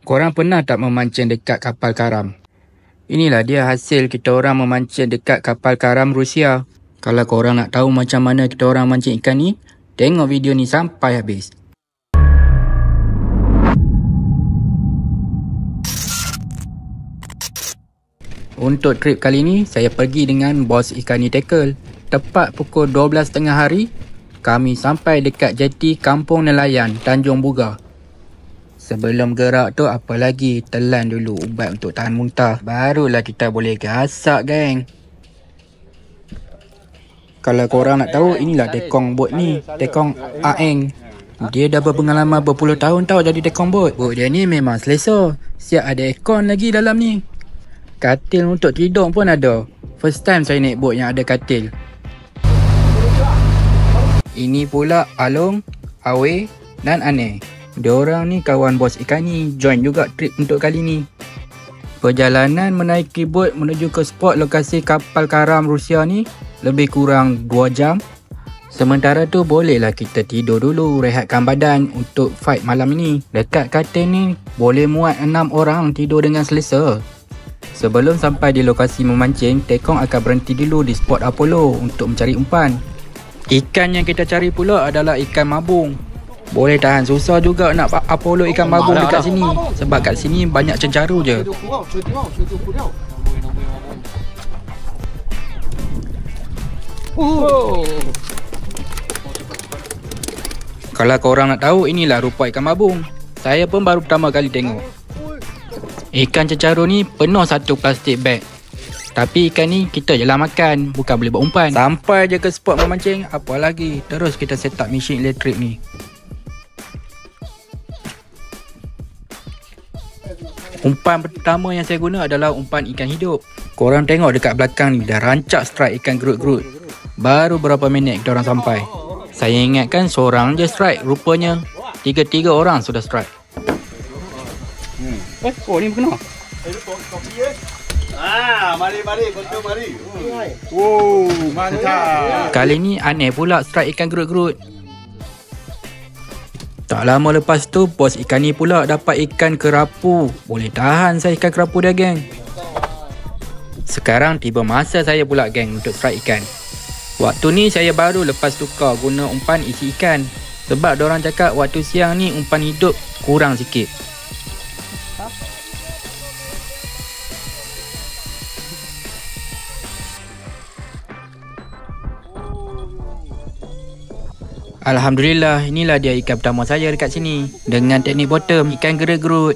Korang pernah tak memancing dekat kapal karam? Inilah dia hasil kita orang memancing dekat kapal karam Rusia. Kalau korang nak tahu macam mana kita orang mancing ikan ni, tengok video ni sampai habis. Untuk trip kali ni, saya pergi dengan bos ikan ni tackle. Tepat pukul 12.30 hari, kami sampai dekat jeti Kampung Nelayan, Tanjung Buga. Sebelum gerak tu, apa lagi? Telan dulu ubat untuk tahan muntah. Barulah kita boleh gasak, geng. Kalau korang nak tahu, inilah tekong bot ni. Tekong Aeng. Dia dah berpengalaman berpuluh tahun tau jadi tekong bot. Bot dia ni memang selesa. Siap ada aircon lagi dalam ni. Katil untuk tidur pun ada. First time saya naik bot yang ada katil. Ini pula Along, Awe dan Ane. Diorang ni kawan bos ikan ni, join juga trip untuk kali ni. Perjalanan menaiki bot menuju ke spot lokasi kapal karam Rusia ni lebih kurang 2 jam. Sementara tu bolehlah kita tidur dulu, rehatkan badan untuk fight malam ni. Dekat katil ni boleh muat 6 orang tidur dengan selesa. Sebelum sampai di lokasi memancing, tekong akan berhenti dulu di spot Apollo untuk mencari umpan. Ikan yang kita cari pula adalah ikan mabung. Boleh tahan, susah juga nak Apollo ikan mabung dekat sini. Sebab kat sini banyak cencaru je. Kalau korang nak tahu, inilah rupa ikan mabung. Saya pun baru pertama kali tengok. Ikan cencaru ni penuh satu plastik bag. Tapi ikan ni kita je lah makan, bukan boleh buat umpan. Sampai je ke spot memancing, apa lagi? Terus kita set up mesin elektrik ni. Umpan pertama yang saya guna adalah umpan ikan hidup. Korang tengok dekat belakang ni, dah rancak strike ikan gerut-gerut. Baru berapa minit kita orang sampai. Saya ingatkan seorang je strike, rupanya 3 orang sudah strike. Oh ni kena. Mari, kontrol mari. Wow, mantap. Kali ni Aneh pula strike ikan gerut-gerut. Tak lama lepas tu, bos ikan ni pula dapat ikan kerapu. Boleh tahan saya ikan kerapu dia, geng. Sekarang tiba masa saya pula, geng, untuk strike ikan. Waktu ni saya baru lepas tukar guna umpan isi ikan. Sebab diorang cakap waktu siang ni umpan hidup kurang sikit. Alhamdulillah, inilah dia ikan pertama saya dekat sini. Dengan teknik bottom, ikan gerut-gerut.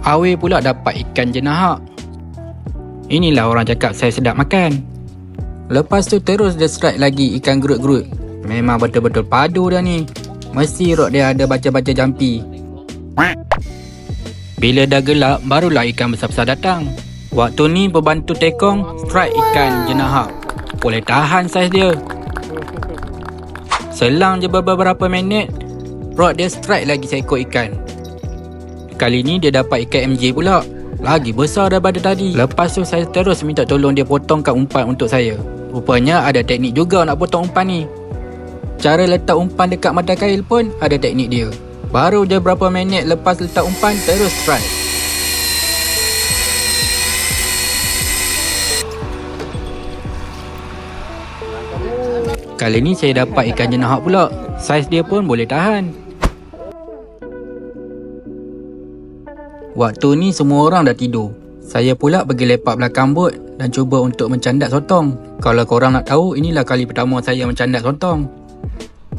Awe pula dapat ikan jenahak. Inilah orang cakap saya sedap makan. Lepas tu terus dia strike lagi ikan gerut-gerut. Memang betul-betul padu dah ni. Mesti rod dia ada baca-baca jampi. Bila dah gelap, barulah ikan besar-besar datang. Waktu ni berbantu tekong strike ikan jenahak. Boleh tahan saiz dia. Selang je beberapa minit, rod dia strike lagi seekor ikan. Kali ni dia dapat ikan MJ pula. Lagi besar daripada tadi. Lepas tu saya terus minta tolong dia potongkan umpan untuk saya. Rupanya ada teknik juga nak potong umpan ni. Cara letak umpan dekat mata kail pun ada teknik dia. Baru je berapa minit lepas letak umpan, terus strike. Kali ni saya dapat ikan jenahak pula. Saiz dia pun boleh tahan. Waktu ni semua orang dah tidur. Saya pula pergi lepak belakang bot dan cuba untuk mencandat sotong. Kalau korang nak tahu, inilah kali pertama saya mencandat sotong.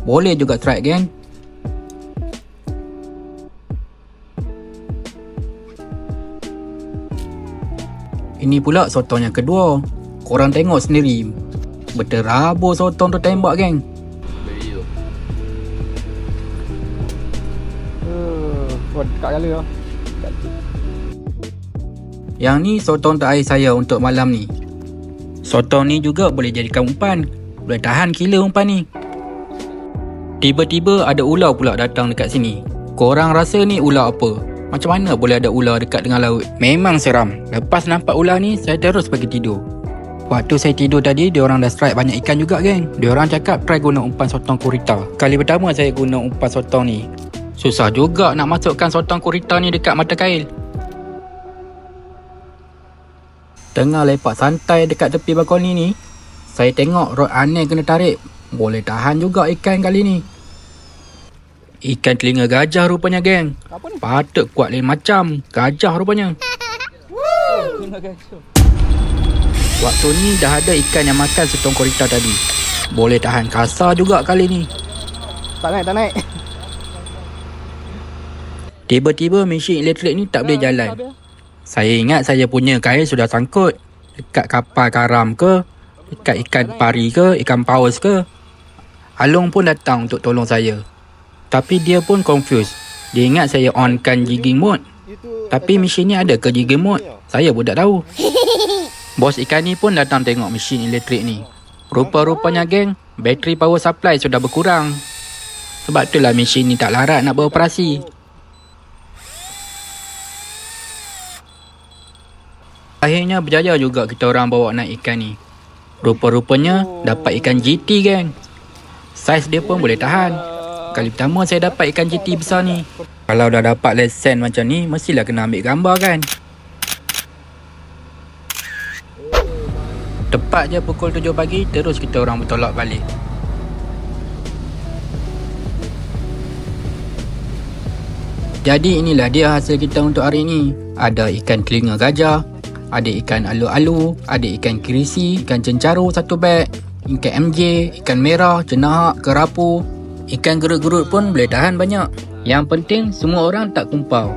Boleh juga strike, geng. Ini pula sotong yang kedua. Korang tengok sendiri. Berterabur sotong tu tembak, geng. Yang ni sotong terakhir saya untuk malam ni. Sotong ni juga boleh jadikan umpan. Boleh tahan gila umpan ni. Tiba-tiba ada ular pula datang dekat sini. Korang rasa ni ular apa? Macam mana boleh ada ular dekat dengan laut? Memang seram. Lepas nampak ular ni, saya terus pergi tidur. Waktu saya tidur tadi, diorang dah strike banyak ikan juga geng. Diorang cakap try guna umpan sotong kurita. Kali pertama saya guna umpan sotong ni, susah juga nak masukkan sotong kurita ni dekat mata kail. Tengah lepak santai dekat tepi balkoni ni, saya tengok rod aneh kena tarik. Boleh tahan juga ikan kali ni. Ikan telinga gajah rupanya geng. Patut kuat lain macam gajah rupanya. Waktu ni dah ada ikan yang makan sotong kurita tadi. Boleh tahan kasar juga kali ni. Tak naik. Tiba-tiba mesin elektrik ni tak boleh jalan. Saya ingat saya punya kail sudah sangkut dekat kapal karam ke, dekat ikan pari ke, ikan paus ke. Along pun datang untuk tolong saya. Tapi dia pun confused. Dia ingat saya onkan jigging mode. Tapi mesin ni ada ke jigging mode? Saya pun tak tahu. Bos ikan ni pun datang tengok mesin elektrik ni. Rupa-rupanya geng, bateri power supply sudah berkurang. Sebab itulah mesin ni tak larat nak beroperasi. Akhirnya berjaya juga kita orang bawa naik ikan ni. Rupa-rupanya dapat ikan GT geng. Saiz dia pun boleh tahan. Kali pertama saya dapat ikan GT besar ni. Kalau dah dapat lesen macam ni, mestilah kena ambil gambar kan. Tepat je pukul 7 pagi, terus kita orang bertolak balik. Jadi inilah dia hasil kita untuk hari ni. Ada ikan telinga gajah, ada ikan alu-alu, ada ikan kirisi, ikan cencaru satu beg, ikan MJ, ikan merah, cenahak, kerapu. Ikan gerut-gerut pun boleh tahan banyak. Yang penting semua orang tak kumpau.